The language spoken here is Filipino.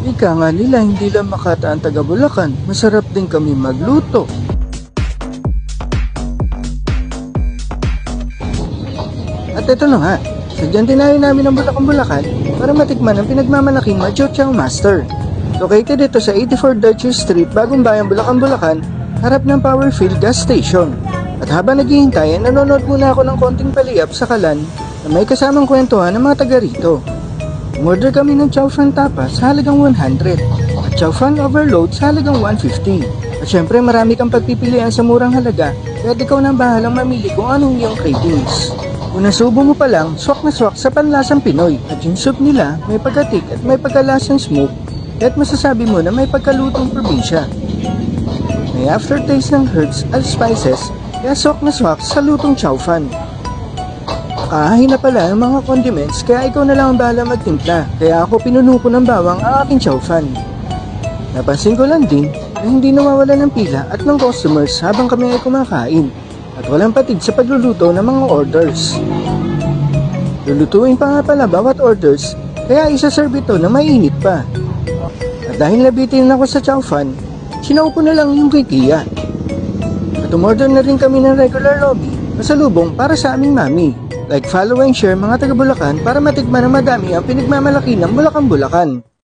Ika nga nila, hindi lang Makata ang taga Bulacan, masarap din kami magluto. At ito na nga, sadyang dinayo namin ang Bulacan para matikman ang pinagmamalaking Macho Chow Master. Located ito sa 84 Dutcher Street, Bagong Bayan, Bulacan, harap ng Powerfield Gas Station. At habang naghihintay, nanonood muna ako ng konting paliyap sa kalan na may kasamang kwentuhan ng mga taga rito. Umorder kami ng Chow Fan Tapas sa halagang 100 at Chow Fan Overload sa halagang 150. At syempre marami kang pagpipilian sa murang halaga, kaya ikaw nang bahalang mamili kung anong iyong cravings. Kung nasubo mo pa lang, swak na swak sa panlasang Pinoy at yung soup nila may pagkatik at may pagkalasang smoke at masasabi mo na may pagkalutong probinsya. May aftertaste ng herbs at spices kaya swak na swak sa lutong Chow Fan. Kakahin na pala ang mga condiments kaya ikaw na lang ang bahala magtimpla kaya ako pinuno ko ng bawang ang aking Chow Fan. Napansin ko lang din na hindi nawawala ng pila at ng customers habang kami ay kumakain at walang patig sa pagluluto ng mga orders. Lulutuin pa nga pala bawat orders kaya isa-serve ito na mainit pa. At dahil nabitin ako sa Chow Fan, sinaupo na lang yung kay Kia. At umorder na rin kami ng regular lobby pasalubong para sa aming mami. Like, follow and share mga taga Bulacan para matikman na madami ang pinagmamalaki ng Bulacan.